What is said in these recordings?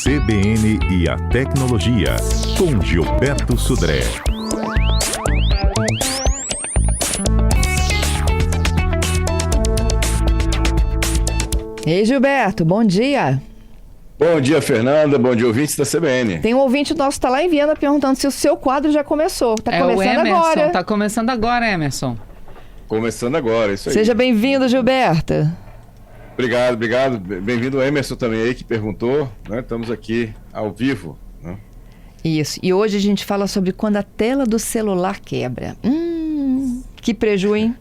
CBN e a Tecnologia, com Gilberto Sudré. Ei, Gilberto, bom dia. Bom dia, Fernanda. Bom dia, ouvintes da CBN. Tem um ouvinte nosso que tá lá em Viena perguntando se o seu quadro já começou. Tá começando o Emerson, agora. Tá começando agora, Emerson. Começando agora, isso aí. Seja bem-vindo, Gilberto. Obrigado. Bem-vindo, Emerson, também aí, que perguntou, né? Estamos aqui ao vivo, né? Isso. E hoje a gente fala sobre quando a tela do celular quebra. Que preju, hein?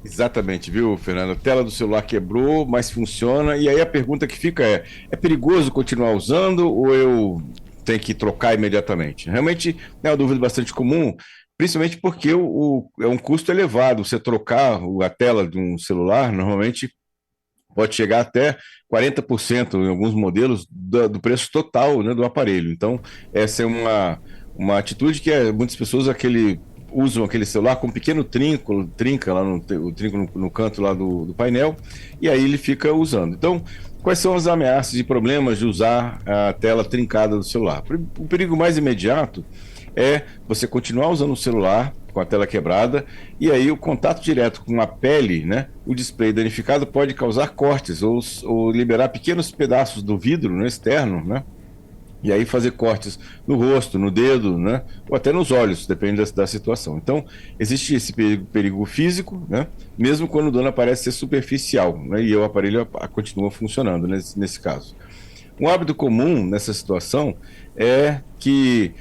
Exatamente, viu, Fernanda? A tela do celular quebrou, mas funciona. E aí a pergunta que fica é perigoso continuar usando ou eu tenho que trocar imediatamente? Realmente é uma dúvida bastante comum, principalmente porque é um custo elevado. Você trocar a tela de um celular, normalmente pode chegar até 40% em alguns modelos do preço total, né, do aparelho. Então, essa é uma atitude que muitas pessoas usam aquele celular com um pequeno trinca lá o trinco no canto lá do painel, e aí ele fica usando. Então, quais são as ameaças e problemas de usar a tela trincada do celular? O perigo mais imediato é você continuar usando o celular com a tela quebrada, e aí o contato direto com a pele, né, o display danificado pode causar cortes ou liberar pequenos pedaços do vidro, né, externo, né, e aí fazer cortes no rosto, no dedo, né, ou até nos olhos, depende da situação. Então, existe esse perigo físico, né, mesmo quando o dano parece ser superficial, né, e o aparelho continua funcionando nesse caso. Um hábito comum nessa situação é que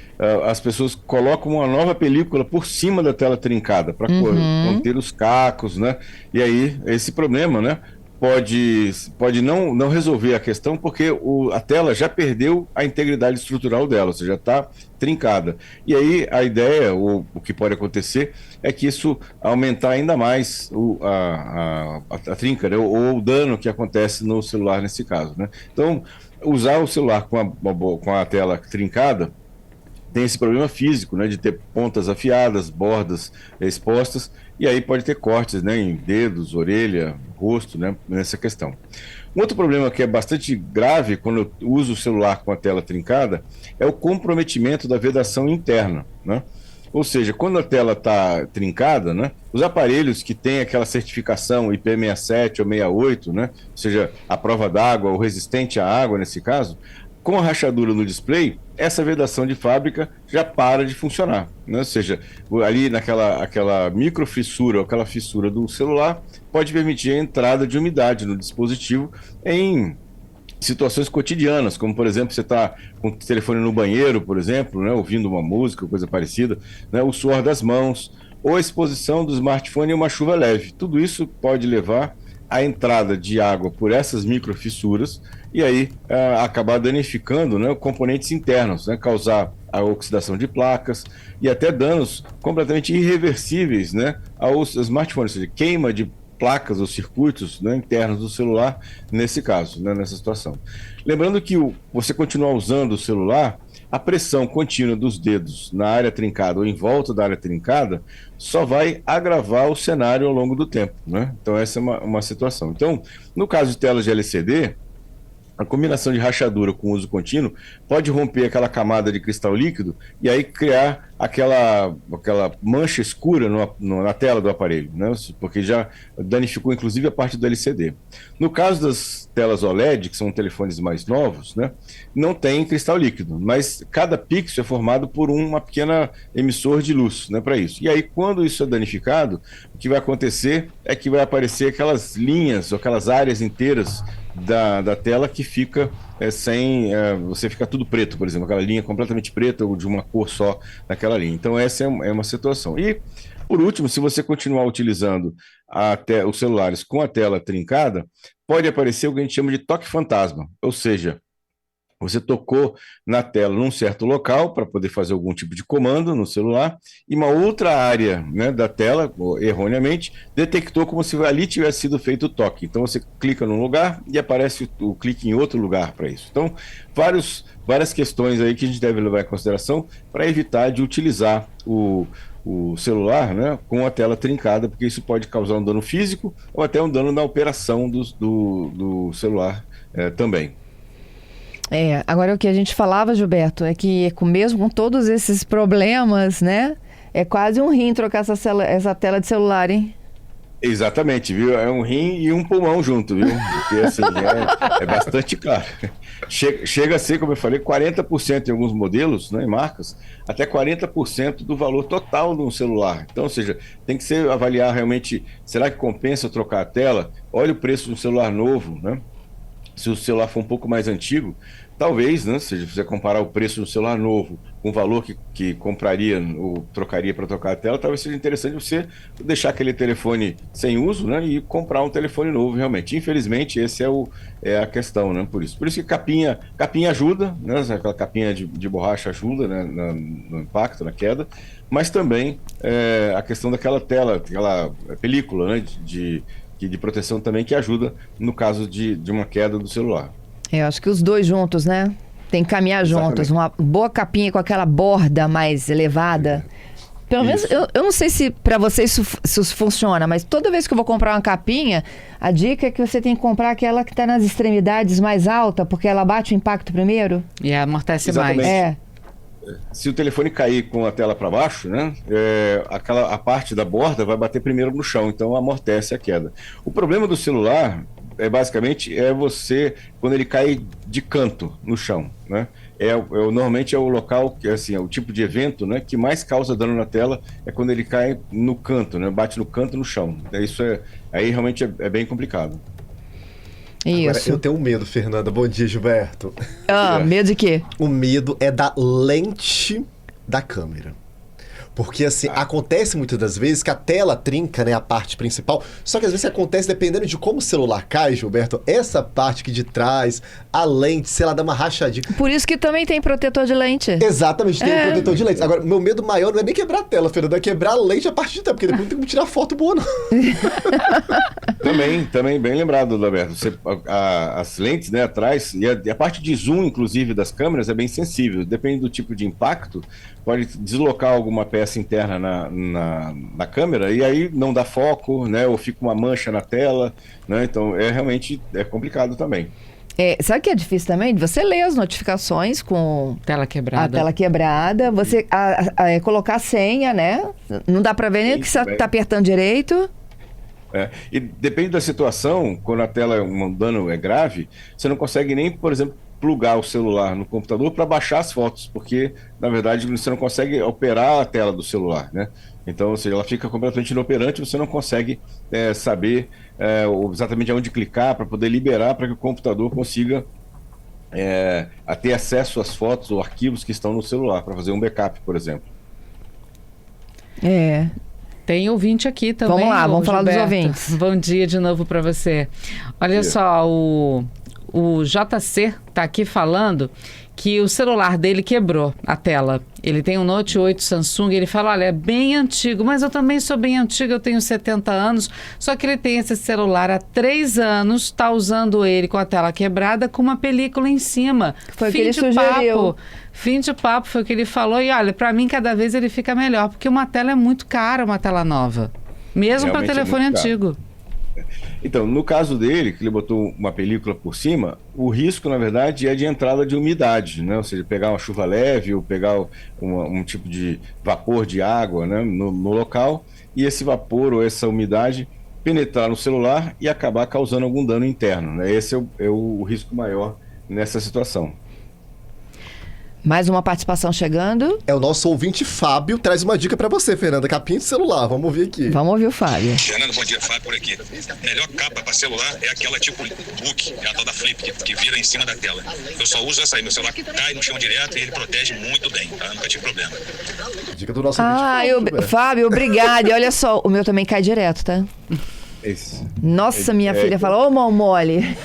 as pessoas colocam uma nova película por cima da tela trincada para conter os cacos, né? E aí esse problema, né, pode não resolver a questão porque a tela já perdeu a integridade estrutural dela, ou seja, já está trincada. E aí a ideia, ou o que pode acontecer, é que isso aumentar ainda mais a trinca, né, ou o dano que acontece no celular nesse caso, né? Então, usar o celular com a tela trincada tem esse problema físico, né, de ter pontas afiadas, bordas expostas, e aí pode ter cortes, né, em dedos, orelha, rosto, né, nessa questão. Um outro problema que é bastante grave quando eu uso o celular com a tela trincada é o comprometimento da vedação interna, né? Ou seja, quando a tela está trincada, né, os aparelhos que têm aquela certificação IP67 ou 68, né, ou seja, a prova d'água ou resistente à água nesse caso, com a rachadura no display, essa vedação de fábrica já para de funcionar, né? Ou seja, ali aquela microfissura ou aquela fissura do celular pode permitir a entrada de umidade no dispositivo em situações cotidianas, como por exemplo, você está com o telefone no banheiro, por exemplo, né, ouvindo uma música, coisa parecida, né, o suor das mãos, ou a exposição do smartphone em uma chuva leve. Tudo isso pode levar à entrada de água por essas microfissuras e aí acabar danificando, né, componentes internos, né, causar a oxidação de placas e até danos completamente irreversíveis, né, aos smartphones, ou seja, queima de placas ou circuitos, né, internos do celular nesse caso, né, nessa situação. Lembrando que você continuar usando o celular, a pressão contínua dos dedos na área trincada ou em volta da área trincada só vai agravar o cenário ao longo do tempo, né? Então essa é uma situação. Então, no caso de telas de LCD, a combinação de rachadura com uso contínuo pode romper aquela camada de cristal líquido e aí criar aquela mancha escura na tela do aparelho, né? Porque já danificou inclusive a parte do LCD. No caso das telas OLED, que são telefones mais novos, né, não tem cristal líquido, mas cada pixel é formado por uma pequena emissor de luz, né, para isso. E aí, quando isso é danificado, o que vai acontecer é que vai aparecer aquelas linhas, ou aquelas áreas inteiras da tela que fica você fica tudo preto, por exemplo, aquela linha completamente preta ou de uma cor só naquela linha. Então essa é uma situação. E, por último, se você continuar utilizando os celulares com a tela trincada, pode aparecer o que a gente chama de toque fantasma, ou seja, você tocou na tela num certo local para poder fazer algum tipo de comando no celular e uma outra área, né, da tela, erroneamente, detectou como se ali tivesse sido feito o toque. Então você clica num lugar e aparece o clique em outro lugar para isso. Então, várias questões aí que a gente deve levar em consideração para evitar de utilizar o celular, né, com a tela trincada, porque isso pode causar um dano físico ou até um dano na operação do celular também. Agora o que a gente falava, Gilberto, é que mesmo com todos esses problemas, né? É quase um rim trocar essa tela de celular, hein? Exatamente, viu? É um rim e um pulmão junto, viu? Porque assim, é bastante caro. Chega a ser, como eu falei, 40% em alguns modelos, né, em marcas, até 40% do valor total de um celular. Então, ou seja, tem que ser avaliar realmente, será que compensa trocar a tela? Olha o preço de um celular novo, né? Se o celular for um pouco mais antigo, talvez, né, se você comparar o preço do celular novo com o valor que compraria ou trocaria para trocar a tela, talvez seja interessante você deixar aquele telefone sem uso, né, e comprar um telefone novo realmente. Infelizmente, esse é a questão, né, por isso. Por isso que capinha ajuda, né, aquela capinha de borracha ajuda, né, no impacto, na queda, mas também a questão daquela tela, aquela película, né, de proteção também que ajuda no caso de uma queda do celular. Eu acho que os dois juntos, né? Tem que caminhar juntos. Uma boa capinha com aquela borda mais elevada. Pelo menos, eu não sei se para vocês isso funciona, mas toda vez que eu vou comprar uma capinha, a dica é que você tem que comprar aquela que está nas extremidades mais alta, porque ela bate o impacto primeiro. E amortece Exatamente. mais. Se o telefone cair com a tela para baixo, né, a parte da borda vai bater primeiro no chão, então amortece a queda. O problema do celular basicamente você, quando ele cai de canto no chão, né, normalmente é o local, assim, é o tipo de evento, né, que mais causa dano na tela, é quando ele cai no canto, né, bate no canto no chão. Aí realmente é bem complicado. Isso. Agora, eu tenho um medo, Fernanda. Bom dia, Gilberto. Medo de quê? O medo é da lente da câmera. Porque, assim, acontece muitas das vezes que a tela trinca, né, a parte principal. Só que às vezes acontece, dependendo de como o celular cai, Gilberto, essa parte aqui de trás, a lente, se ela dá uma rachadinha. Por isso que também tem protetor de lente. Exatamente, tem um protetor de lentes. Agora, meu medo maior não é nem quebrar a tela, Fernanda, é quebrar a lente a parte de trás, porque depois não tem como tirar foto boa, não. Também bem lembrado, Roberto. As lentes, né, atrás, e a parte de zoom, inclusive, das câmeras é bem sensível. Depende do tipo de impacto, pode deslocar alguma peça interna na câmera e aí não dá foco, né, ou fica uma mancha na tela, né, então realmente complicado também. Sabe o que é difícil também? Você lê as notificações com Tela quebrada. a tela quebrada, você colocar a senha, né? Não dá pra ver nem que você tá apertando direito. E depende da situação, quando a tela, um dano é grave, você não consegue nem, por exemplo, plugar o celular no computador para baixar as fotos, porque, na verdade, você não consegue operar a tela do celular, né? Então, ou seja, ela fica completamente inoperante, você não consegue saber exatamente aonde clicar para poder liberar para que o computador consiga ter acesso às fotos ou arquivos que estão no celular, para fazer um backup, por exemplo. Tem ouvinte aqui também. Vamos lá, vamos falar Gilberto. dos ouvintes. Bom dia de novo para você. Olha só, o JC tá aqui falando que o celular dele quebrou a tela. Ele tem um Note 8 Samsung, ele fala, olha, é bem antigo, mas eu também sou bem antigo, eu tenho 70 anos, só que ele tem esse celular há 3 anos, está usando ele com a tela quebrada com uma película em cima. Foi o que ele sugeriu. Fim de papo, foi o que ele falou, e olha, para mim cada vez ele fica melhor, porque uma tela é muito cara, uma tela nova, mesmo para telefone antigo. Então, no caso dele, que ele botou uma película por cima, o risco, na verdade, é de entrada de umidade, né? Ou seja, pegar uma chuva leve ou pegar um tipo de vapor de água, né, no local, e esse vapor ou essa umidade penetrar no celular e acabar causando algum dano interno, né? Esse é o risco maior nessa situação. Mais uma participação chegando. É o nosso ouvinte Fábio, traz uma dica pra você, Fernanda, capinha de celular, vamos ouvir aqui. Vamos ouvir o Fábio. Fernando, bom dia, Fábio por aqui. Melhor capa para celular é aquela tipo book, é a tal da flip, que vira em cima da tela. Eu só uso essa aí, meu celular cai no chão direto e ele protege muito bem, tá? Nunca tive problema. Dica do nosso ouvinte Fábio, obrigado. E olha só, o meu também cai direto, tá? Nossa, minha filha fala, ô mão mole.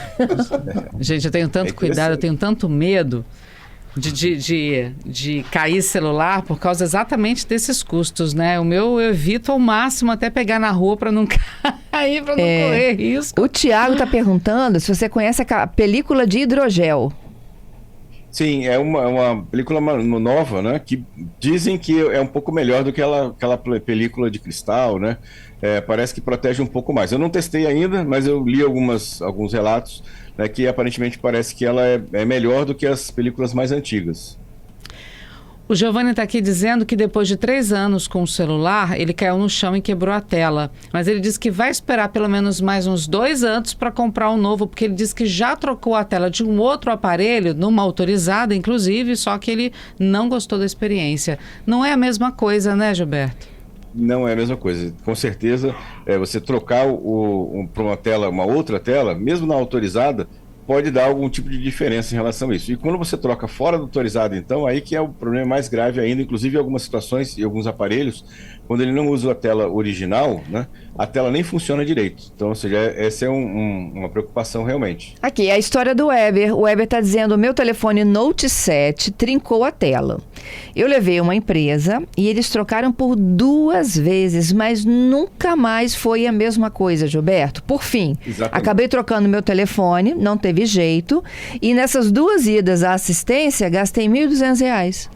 Gente, eu tenho tanto cuidado, eu tenho tanto medo de cair celular por causa exatamente desses custos, né? O meu eu evito ao máximo até pegar na rua para não cair, para não correr risco. O Tiago tá perguntando se você conhece a película de hidrogel. Sim, é uma película nova, né? Que dizem que é um pouco melhor do que aquela película de cristal, né? Parece que protege um pouco mais. Eu não testei ainda, mas eu li alguns relatos, né, que aparentemente parece que ela é melhor do que as películas mais antigas. O Giovanni está aqui dizendo que depois de 3 anos com o celular, ele caiu no chão e quebrou a tela. Mas ele diz que vai esperar pelo menos mais uns 2 anos para comprar um novo, porque ele diz que já trocou a tela de um outro aparelho, numa autorizada, inclusive, só que ele não gostou da experiência. Não é a mesma coisa, né, Gilberto? Não é a mesma coisa. Com certeza, você trocar para uma outra tela, mesmo na autorizada, pode dar algum tipo de diferença em relação a isso. E quando você troca fora do autorizado, então, aí que é o problema mais grave ainda, inclusive em algumas situações e alguns aparelhos, quando ele não usa a tela original, né, a tela nem funciona direito. Então, ou seja, essa é uma preocupação realmente. Aqui, a história do Weber. O Weber está dizendo, o meu telefone Note 7 trincou a tela. Eu levei uma empresa e eles trocaram por 2 vezes, mas nunca mais foi a mesma coisa, Gilberto. Por fim, Exatamente. Acabei trocando meu telefone, não teve jeito, e nessas 2 idas à assistência, gastei R$ 1.200.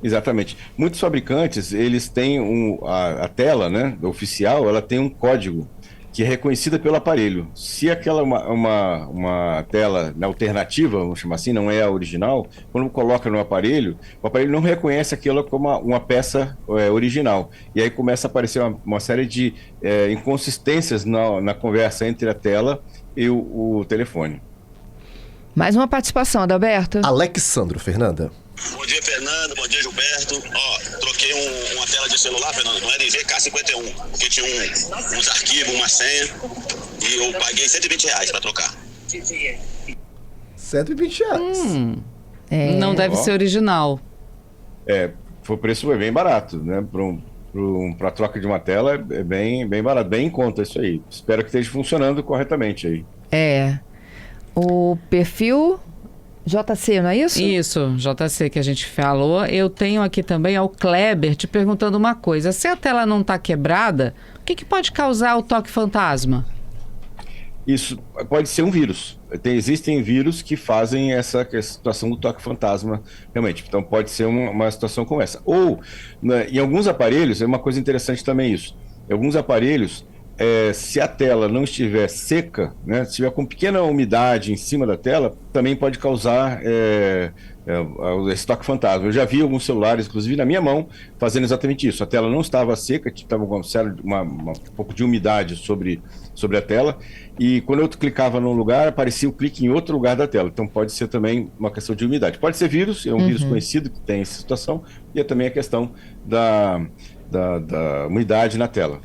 Exatamente. Muitos fabricantes, eles têm a tela, né, oficial, ela tem um código que é reconhecida pelo aparelho. Se aquela uma tela alternativa, vamos chamar assim, não é a original, quando coloca no aparelho, o aparelho não reconhece aquilo como uma peça original. E aí começa a aparecer uma série de inconsistências na conversa entre a tela e o telefone. Mais uma participação, Adalberto. Alexandro, Fernanda. Bom dia, Fernando. Bom dia, Gilberto. Troquei uma tela de celular, Fernando, no LG K51, porque tinha uns arquivos, uma senha, e eu paguei R$ 120 para trocar. R$120. Não deve ser original. O preço foi bem barato, né? Para troca de uma tela é bem barato, bem em conta isso aí. Espero que esteja funcionando corretamente aí. O perfil JC, não é isso? Isso, JC que a gente falou. Eu tenho aqui também o Kleber te perguntando uma coisa. Se a tela não está quebrada, o que pode causar o toque fantasma? Isso pode ser um vírus. Existem vírus que fazem essa situação do toque fantasma, realmente. Então pode ser uma situação como essa. Ou, né, em alguns aparelhos, é uma coisa interessante também isso. Em alguns aparelhos, se a tela não estiver seca, né, se estiver com pequena umidade em cima da tela, também pode causar esse toque fantasma. Eu já vi alguns celulares, inclusive na minha mão, fazendo exatamente isso. A tela não estava seca, estava com um pouco de umidade sobre a tela, e quando eu clicava num lugar, aparecia o clique em outro lugar da tela. Então pode ser também uma questão de umidade. Pode ser vírus, é um vírus conhecido que tem essa situação, e é também a questão da umidade na tela.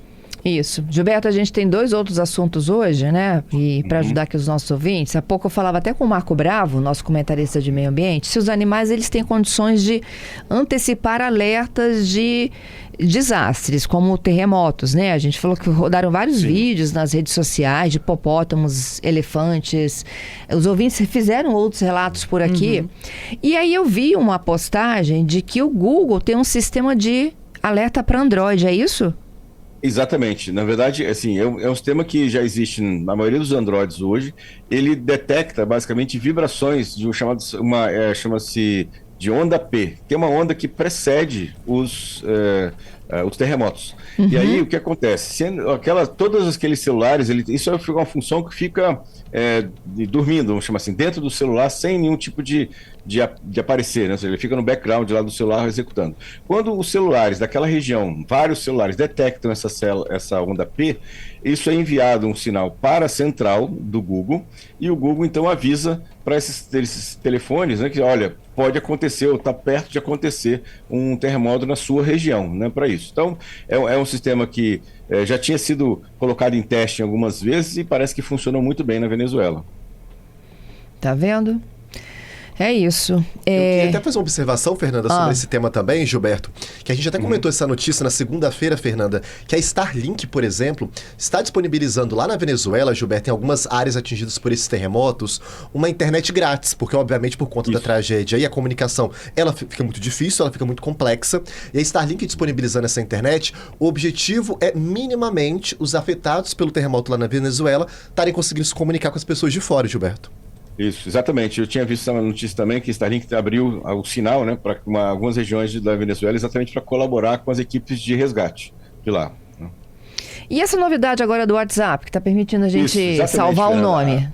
Isso. Gilberto, a gente tem 2 outros assuntos hoje, né? E para ajudar aqui os nossos ouvintes, há pouco eu falava até com o Marco Bravo, nosso comentarista de meio ambiente, se os animais eles têm condições de antecipar alertas de desastres, como terremotos, né? A gente falou que rodaram vários vídeos nas redes sociais de hipopótamos, elefantes. Os ouvintes fizeram outros relatos por aqui. E aí eu vi uma postagem de que o Google tem um sistema de alerta para Android, é isso? Exatamente. Na verdade, assim, é um sistema que já existe na maioria dos Androids hoje. Ele detecta, basicamente, vibrações de chama-se de onda P, que é uma onda que precede os terremotos. E aí, o que acontece? Todos aqueles celulares, isso é uma função que fica dormindo, vamos chamar assim, dentro do celular, sem nenhum tipo de aparecer, né? Ou seja, ele fica no background lá do celular executando. Quando os celulares daquela região, vários celulares, detectam essa onda P, isso é enviado um sinal para a central do Google, e o Google então avisa para esses telefones, né, que olha, pode acontecer ou está perto de acontecer um terremoto na sua região, né, para isso. Então, é um sistema que já tinha sido colocado em teste algumas vezes e parece que funcionou muito bem na Venezuela. Tá vendo? É isso. Eu queria até fazer uma observação, Fernanda, sobre esse tema também, Gilberto, que a gente até comentou essa notícia na segunda-feira, Fernanda, que a Starlink, por exemplo, está disponibilizando lá na Venezuela, Gilberto, em algumas áreas atingidas por esses terremotos, uma internet grátis, porque obviamente por conta da tragédia e a comunicação, ela fica muito difícil, ela fica muito complexa, e a Starlink disponibilizando essa internet, o objetivo é minimamente os afetados pelo terremoto lá na Venezuela estarem conseguindo se comunicar com as pessoas de fora, Gilberto. Isso, exatamente. Eu tinha visto uma notícia também que Starlink abriu o sinal, né, para algumas regiões da Venezuela, exatamente para colaborar com as equipes de resgate de lá. E essa novidade agora do WhatsApp, que está permitindo a gente Isso, salvar o nome?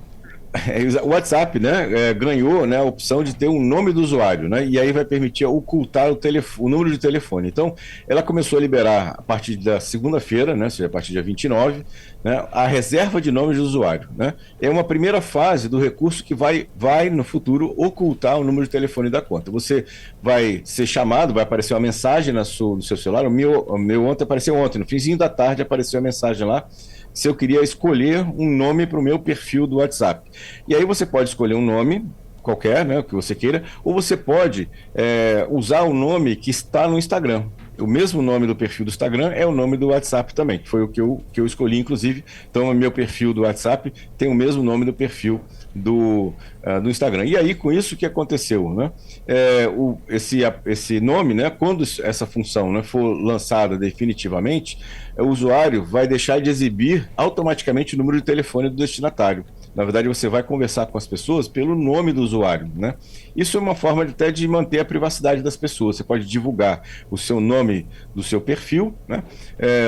O WhatsApp, né, ganhou, né, a opção de ter um nome do usuário, né, e aí vai permitir ocultar o número de telefone. Então, ela começou a liberar a partir da segunda-feira, né, ou seja, a partir do dia 29, né, a reserva de nomes do usuário, né. É uma primeira fase do recurso que vai no futuro ocultar o número de telefone da conta. Você vai ser chamado, vai aparecer uma mensagem no seu celular. O meu apareceu ontem, no finzinho da tarde apareceu a mensagem lá, se eu queria escolher um nome para o meu perfil do WhatsApp. E aí você pode escolher um nome qualquer, né, o que você queira, ou você pode usar o nome que está no Instagram. O mesmo nome do perfil do Instagram é o nome do WhatsApp também, que foi o que eu escolhi, inclusive. Então, o meu perfil do WhatsApp tem o mesmo nome do perfil do Instagram. E aí, com isso, o que aconteceu? Né? Esse nome, né, quando essa função, né, for lançada definitivamente, o usuário vai deixar de exibir automaticamente o número de telefone do destinatário. Na verdade, você vai conversar com as pessoas pelo nome do usuário, né? Isso é uma forma até de manter a privacidade das pessoas. Você pode divulgar o seu nome do seu perfil, né,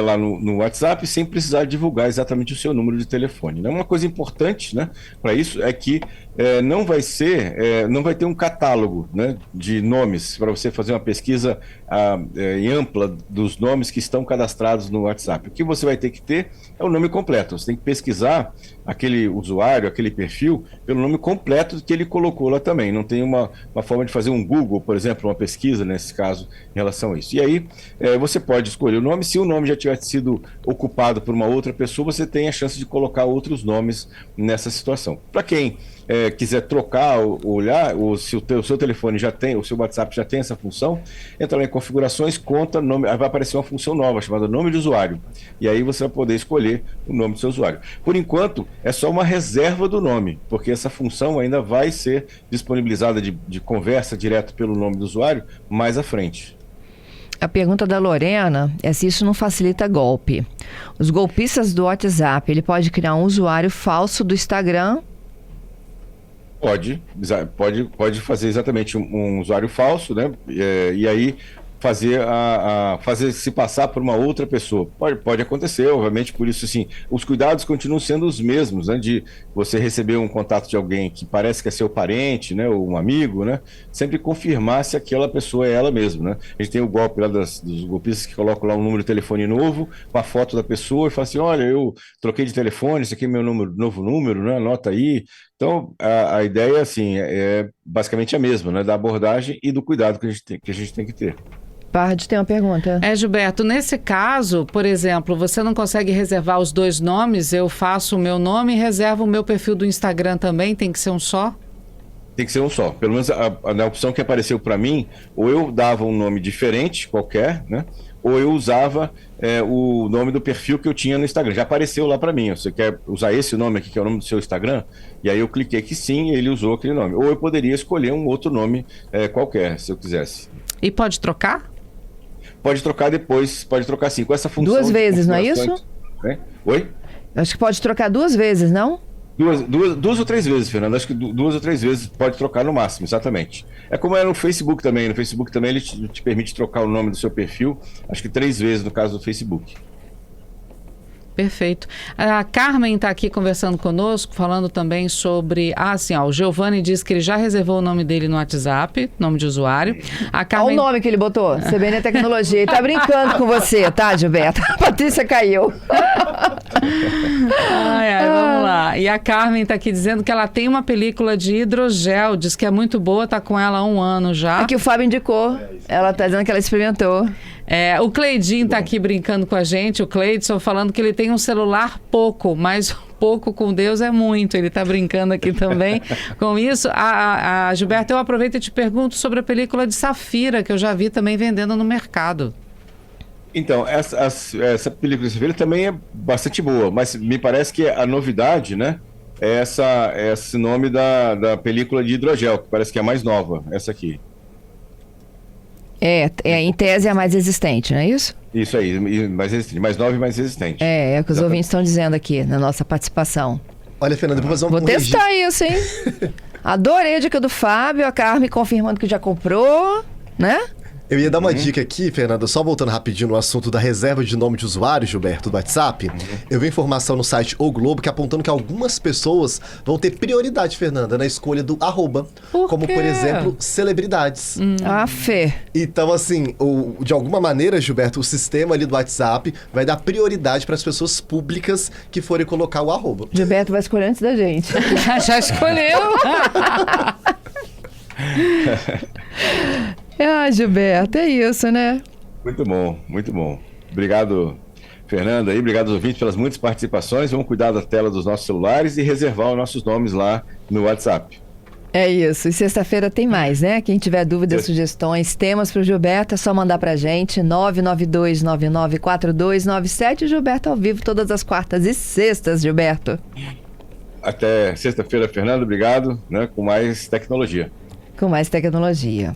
lá no WhatsApp, sem precisar divulgar exatamente o seu número de telefone. Uma coisa importante, né, para isso é que não vai ter um catálogo, né, de nomes para você fazer uma pesquisa ampla dos nomes que estão cadastrados no WhatsApp. O que você vai ter que ter é o nome completo. Você tem que pesquisar aquele usuário, aquele perfil, pelo nome completo que ele colocou lá também. Não tem uma forma de fazer um Google, por exemplo, uma pesquisa nesse caso em relação a isso. E aí você pode escolher o nome. Se o nome já tiver sido ocupado por uma outra pessoa, você tem a chance de colocar outros nomes nessa situação. Para quem quiser trocar, olhar, ou se o seu telefone já tem, o seu WhatsApp já tem essa função, entra lá em configurações, conta, nome, aí vai aparecer uma função nova chamada nome de usuário. E aí você vai poder escolher o nome do seu usuário. Por enquanto, é só uma reserva do nome, porque essa função ainda vai ser disponibilizada de conversa direto pelo nome do usuário mais à frente. A pergunta da Lorena é se isso não facilita golpe. Os golpistas do WhatsApp, ele pode criar um usuário falso do Instagram? Pode fazer exatamente um usuário falso, né? E aí fazer se passar por uma outra pessoa. Pode acontecer, obviamente, por isso, assim, os cuidados continuam sendo os mesmos, né? De você receber um contato de alguém que parece que é seu parente, né? Ou um amigo, né? Sempre confirmar se aquela pessoa é ela mesma, né? A gente tem o golpe lá dos golpistas que colocam lá um número de telefone novo, com a foto da pessoa e falam assim, olha, eu troquei de telefone, esse aqui é meu novo número, né? Anota aí. Então, a ideia, assim, é basicamente a mesma, né? Da abordagem e do cuidado que a gente tem que ter. Parde tem uma pergunta. Gilberto, nesse caso, por exemplo, você não consegue reservar os dois nomes? Eu faço o meu nome e reservo o meu perfil do Instagram também? Tem que ser um só? Tem que ser um só. Pelo menos na opção que apareceu para mim, ou eu dava um nome diferente, qualquer, né? Ou eu usava o nome do perfil que eu tinha no Instagram. Já apareceu lá para mim. Você quer usar esse nome aqui, que é o nome do seu Instagram? E aí eu cliquei que sim, e ele usou aquele nome. Ou eu poderia escolher um outro nome qualquer, se eu quisesse. E pode trocar? Pode trocar depois, pode trocar sim, com essa função. 2 vezes, não é isso? Né? Oi? Acho que pode trocar 2 vezes, não? 2 ou 3 vezes, Fernando. Acho que 2 ou 3 vezes pode trocar no máximo, exatamente. É como é no Facebook também. No Facebook também ele te permite trocar o nome do seu perfil, acho que 3 vezes no caso do Facebook. Perfeito. A Carmen está aqui conversando conosco, falando também sobre... o Giovanni diz que ele já reservou o nome dele no WhatsApp, nome de usuário. A Carmen... Olha o nome que ele botou, CBN Tecnologia. Ele tá brincando com você, tá, Gilberto? A Patrícia caiu. Vamos lá. E a Carmen está aqui dizendo que ela tem uma película de hidrogel, diz que é muito boa, tá com ela há 1 ano já. Aqui o Fábio indicou, ela tá dizendo que ela experimentou. O Cleidinho está aqui brincando com a gente, o Cleidson, falando que ele tem um celular pouco, mas pouco com Deus é muito. Ele está brincando aqui também com isso. Gilberto, eu aproveito e te pergunto sobre a película de Safira, que eu já vi também vendendo no mercado. Então, essa película de Safira também é bastante boa, mas me parece que a novidade, né, é esse nome da película de hidrogel, que parece que é a mais nova, essa aqui. Em tese é a mais resistente, não é isso? Isso aí, mais resistente, mais nova e mais resistente. É o que os ouvintes estão dizendo aqui na nossa participação. Olha, Fernanda, depois vamos Vou testar isso, hein? Adorei a dica do Fábio, a Carmen confirmando que já comprou, né? Eu ia dar uma dica aqui, Fernanda, só voltando rapidinho no assunto da reserva de nome de usuário, Gilberto, do WhatsApp. Eu vi informação no site O Globo que apontando que algumas pessoas vão ter prioridade, Fernanda, na escolha do arroba. Por Como, quê? por exemplo, celebridades. Ah, Fê. Então, assim, de alguma maneira, Gilberto, o sistema ali do WhatsApp vai dar prioridade para as pessoas públicas que forem colocar o arroba. Gilberto vai escolher antes da gente. Já escolheu. Ah, Gilberto, é isso, né? Muito bom, muito bom. Obrigado, Fernanda, e obrigado aos ouvintes pelas muitas participações. Vamos cuidar da tela dos nossos celulares e reservar os nossos nomes lá no WhatsApp. É isso. E sexta-feira tem mais, né? Quem tiver dúvidas, sugestões, temas pro Gilberto, é só mandar pra gente. 992994297. Gilberto ao vivo todas as quartas e sextas, Gilberto. Até sexta-feira, Fernanda, obrigado, né, com mais tecnologia. Com mais tecnologia.